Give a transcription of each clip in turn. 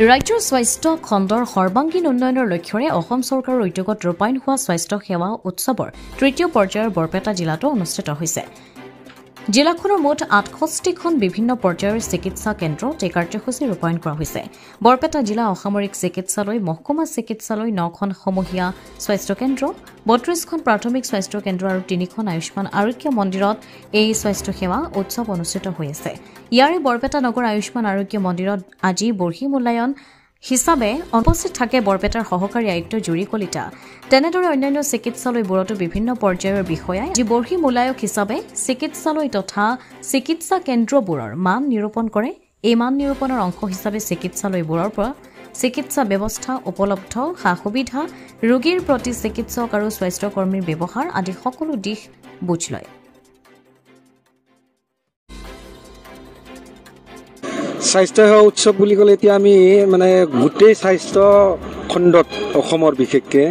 ৰাজ্যৰ স্বাস্থ্য খণ্ডৰ সৰ্বাংগীন উন্নয়নৰ লক্ষ্যৰে অসম চৰকাৰৰ উদ্যোগত ৰূপায়ণ হোৱা স্বাস্থ্য সেৱা উৎসৱৰ তৃতীয় পৰ্যায়ৰ বৰপেটা জিলাতো অনুষ্ঠিত হৈছে। জিলাখনৰ মুঠ ৬৮খন বিভিন্ন পৰ্যায়ৰ চিকিৎসা কেন্দ্ৰত এই কাৰ্যসূচী ৰূপায়ণ কৰা হৈছে। বৰপেটা জিলা অসামৰিক চিকিৎসালয়, মহকুমা চিকিৎসালয়, 9খন সমূহীয়া স্বাস্থ্য কেন্দ্ৰ, ৩২খন প্ৰাথমিক স্বাস্থ্য কেন্দ্ৰ আৰু 3খন আয়ুষ্মান আৰোগ্য মন্দিৰত এই স্বাস্থ্য সেৱা উৎসৱ অনুষ্ঠিত হৈ আছে। ইয়াৰে বৰপেটা নগৰ আয়ুষ্মান আৰোগ্য মন্দিৰত আজি বৰ্হি মূল্যায়ন হিচাপে উপস্থিত থাকে বৰপেটাৰ সহকাৰী আয়ুক্ত জুৰি কলিতা। তেনেদৰে অন্যান্য চিকিৎসালয়বোৰতো বিভিন্ন পৰ্যায়ৰ বিষয়াই যি বৰ্হি মূল্যায়ক হিচাপে চিকিৎসালয় তথা চিকিৎসা কেন্দ্ৰবোৰৰ মান নিৰূপণ কৰে। এই মান নিৰূপণৰ অংশ হিচাপে চিকিৎসালয়বোৰৰ পৰা চিকিৎসা ব্যৱস্থা, উপলব্ধ সা সুবিধা, ৰোগীৰ প্ৰতি চিকিৎসক আৰু স্বাস্থ্যকৰ্মীৰ ব্যৱহাৰ আদি সকলো দিশ বুজ লয়। স্বাস্থ্য সেৱা উৎসৱ বুলি ক'লে এতিয়া আমি মানে গোটেই স্বাস্থ্য খণ্ডত অসমৰ বিশেষকৈ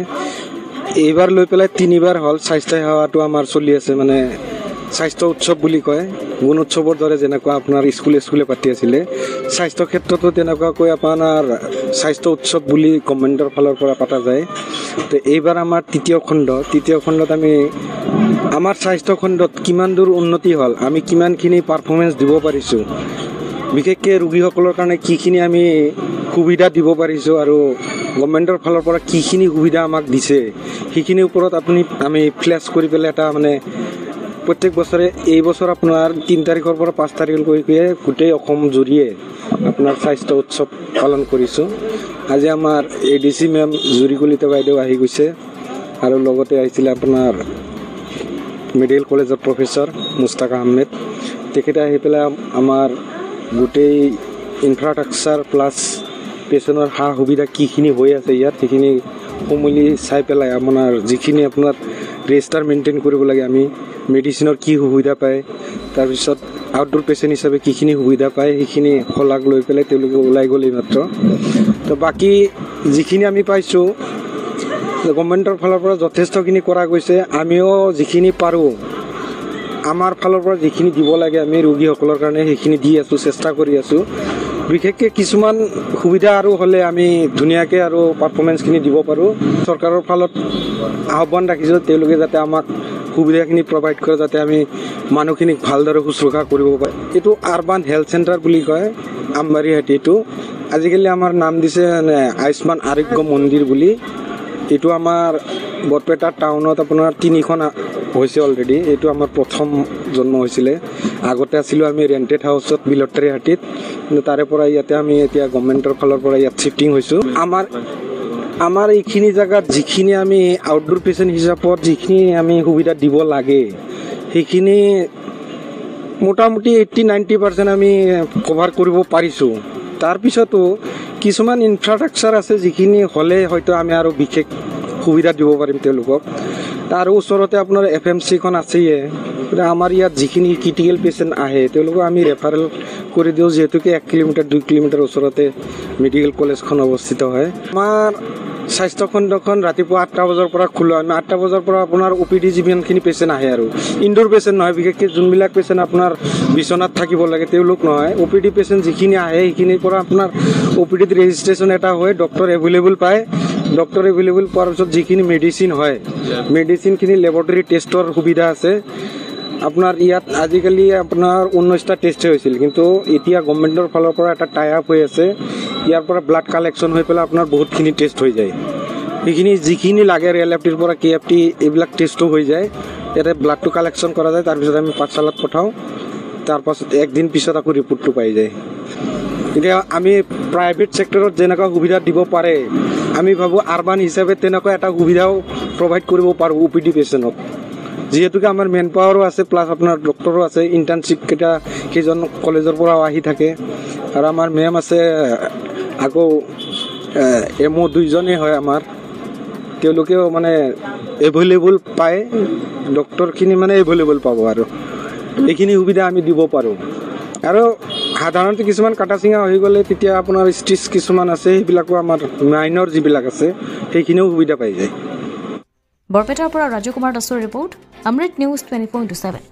এইবাৰ লৈ পেলাই 3বাৰ হ'ল স্বাস্থ্য সেৱাটো আমাৰ চলি আছে। মানে স্বাস্থ্য উৎসৱ বুলি কয়, গুণ উৎসৱৰ দৰে যেনেকুৱা আপোনাৰ স্কুলে পাতি আছিলে, স্বাস্থ্য ক্ষেত্ৰতো তেনেকুৱাকৈ আপোনাৰ স্বাস্থ্য উৎসৱ বুলি গভৰ্ণমেণ্টৰ ফালৰ পৰা পতা যায়। তো এইবাৰ আমাৰ তৃতীয় খণ্ডত আমি আমাৰ স্বাস্থ্য খণ্ডত কিমান দূৰ উন্নতি হ'ল, আমি কিমানখিনি পাৰফৰ্মেঞ্চ দিব পাৰিছোঁ, বিশেষকৈ ৰোগীসকলৰ কাৰণে কিখিনি আমি সুবিধা দিব পাৰিছোঁ আৰু গভৰ্ণমেণ্টৰ ফালৰ পৰা কিখিনি সুবিধা আমাক দিছে, সেইখিনিৰ ওপৰত আমি ফ্লেছ কৰি পেলাই এটা মানে প্ৰত্যেক বছৰে এই বছৰ আপোনাৰ 3 তাৰিখৰ পৰা 5 তাৰিখলৈকে গোটেই অসম জুৰিয়ে আপোনাৰ স্বাস্থ্য উৎসৱ পালন কৰিছোঁ। আজি আমাৰ ADC মেম জুৰি কলিতা বাইদেউ আহি গৈছে আৰু লগতে আহিছিলে আপোনাৰ মেডিকেল কলেজৰ প্ৰফেচৰ মুস্তাক আহমেদ। তেখেতে আহি পেলাই আমাৰ গোটেই ইনফ্ৰাষ্ট্ৰাকচাৰ প্লাছ পেচেণ্টৰ সা সুবিধা কিখিনি হৈ আছে ইয়াত সেইখিনি সমূলি চাই পেলাই আপোনাৰ যিখিনি আপোনাৰ ৰেজিষ্টাৰ মেইনটেইন কৰিব লাগে, আমি মেডিচিনৰ কি সুবিধা পায়, তাৰপিছত আউটডোৰ পেচেণ্ট হিচাপে কিখিনি সুবিধা পায় সেইখিনি শলাগ লৈ পেলাই তেওঁলোকে ওলাই গ'ল মাত্ৰ। তো বাকী যিখিনি আমি পাইছোঁ গভৰ্ণমেণ্টৰ ফালৰ পৰা যথেষ্টখিনি কৰা গৈছে। আমিও যিখিনি পাৰোঁ আমাৰ ফালৰ পৰা যিখিনি দিব লাগে আমি ৰোগীসকলৰ কাৰণে সেইখিনি দি আছোঁ, চেষ্টা কৰি আছোঁ। বিশেষকৈ কিছুমান সুবিধা আৰু হ'লে আমি ধুনীয়াকৈ আৰু পাৰফৰ্মেঞ্চখিনি দিব পাৰোঁ। চৰকাৰৰ ফালত আহ্বান ৰাখিছোঁ তেওঁলোকে যাতে আমাক সুবিধাখিনি প্ৰভাইড কৰে, যাতে আমি মানুহখিনিক ভালদৰে শুশ্ৰূষা কৰিব পাৰে। এইটো আৰ্বান হেল্থ চেণ্টাৰ বুলি কয়, আমবাৰীহাটী। এইটো আজিকালি আমাৰ নাম দিছে আয়ুষ্মান আৰোগ্য মন্দিৰ বুলি। এইটো আমাৰ বৰপেটা টাউনত আপোনাৰ 3খন হৈছে অলৰেডি। এইটো আমাৰ প্ৰথম জন্ম হৈছিলে। আগতে আছিলোঁ আমি ৰেণ্টেড হাউচত বিলটাৰীহাটীত, কিন্তু তাৰে পৰা ইয়াতে আমি এতিয়া গভৰ্ণমেণ্টৰ ফালৰ পৰা ইয়াত শ্বিফটিং হৈছোঁ। আমাৰ এইখিনি জেগাত যিখিনি আমি আউটডোৰ পেচেণ্ট হিচাপত যিখিনি আমি সুবিধা দিব লাগে সেইখিনি মোটামুটি 80-90% আমি কভাৰ কৰিব পাৰিছোঁ। তাৰপিছতো কিছুমান ইনফ্ৰাষ্ট্ৰাকচাৰ আছে যিখিনি হ'লে হয়তো আমি আৰু বিশেষ সুবিধা দিব পাৰিম তেওঁলোকক। তাৰ ওচৰতে আপোনাৰ FMCখন আছেই। আমাৰ ইয়াত যিখিনি ক্ৰিটিকেল পেচেণ্ট আহে তেওঁলোকক আমি ৰেফাৰেল কৰি দিওঁ, যিহেতুকে 1 কিলোমিটাৰ 2 কিলোমিটাৰ ওচৰতে মেডিকেল কলেজখন অৱস্থিত হয়। আমাৰ স্বাস্থ্য খণ্ডখন ৰাতিপুৱা 8টা বজাৰ পৰা খোলা। আমি 8টা বজাৰ পৰা আপোনাৰ OPD যিমানখিনি পেচেণ্ট আহে আৰু ইনডোৰ পেচেণ্ট নহয়, বিশেষকৈ যোনবিলাক পেচেণ্ট আপোনাৰ বিচনাত থাকিব লাগে তেওঁলোক নহয়, OPD পেচেণ্ট যিখিনি আহে সেইখিনিৰ পৰা আপোনাৰ OPDত ৰেজিষ্ট্ৰেশ্যন এটা হয়, ডক্টৰ এভেইলেবল পায়। ডক্টৰ এভেইলেবল পোৱাৰ পিছত যিখিনি মেডিচিন হয়, মেডিচিনখিনি লেবৰেটৰী টেষ্টৰ সুবিধা আছে। আপোনাৰ ইয়াত আজিকালি আপোনাৰ 19টা টেষ্ট হৈছিল, কিন্তু এতিয়া গভৰ্ণমেণ্টৰ ফালৰ পৰা এটা টাই আপ হৈ আছে। ইয়াৰ পৰা ব্লাড কালেকশ্যন হৈ পেলাই আপোনাৰ বহুতখিনি টেষ্ট হৈ যায়। সেইখিনি যিখিনি লাগে LFTৰ পৰা KFT এইবিলাক টেষ্টো হৈ যায়। ইয়াতে ব্লাডটো কালেকশ্যন কৰা যায়, তাৰপিছত আমি পাঠশালাত পঠাওঁ, তাৰপাছত 1 দিন পিছত আকৌ ৰিপৰ্টটো পাই যায়। এতিয়া আমি প্ৰাইভেট ছেক্টৰত যেনেকুৱা সুবিধা দিব পাৰে আমি ভাবোঁ আৰ্বান হিচাপে তেনেকুৱা এটা সুবিধাও প্ৰভাইড কৰিব পাৰোঁ OPD পেচেণ্টক, যিহেতুকে আমাৰ মেন পাৱাৰো আছে প্লাছ আপোনাৰ ডক্টৰো আছে। ইণ্টাৰ্ণশ্বিপ কেইজন কলেজৰ পৰাও আহি থাকে আৰু আমাৰ মেম আছে, আকৌ MO 2জনেই হয় আমাৰ। তেওঁলোকেও মানে এভেইলেবল পায়, ডক্টৰখিনি মানে এভেইলেবল পাব আৰু এইখিনি সুবিধা আমি দিব পাৰোঁ। আৰু সাধাৰণতে কিছুমান কাটা চিঙা হৈ গ'লে তেতিয়া আপোনাৰ ষ্টিচ কিছুমান আছে, সেইবিলাকো আমাৰ মাইনৰ যিবিলাক আছে সেইখিনিও সুবিধা পাই যায়। বৰপেটাৰ পৰা ৰাজু কুমাৰ দাসৰ ৰিপৰ্ট, অমৃত নিউজ 24/7।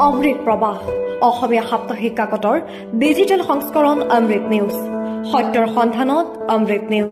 অমৃত প্ৰবাহ অসমীয়া সাপ্তাহিক কাকতৰ ডিজিটেল সংস্কৰণ অমৃত নিউজ। সত্যৰ সন্ধানত অমৃত নিউজ।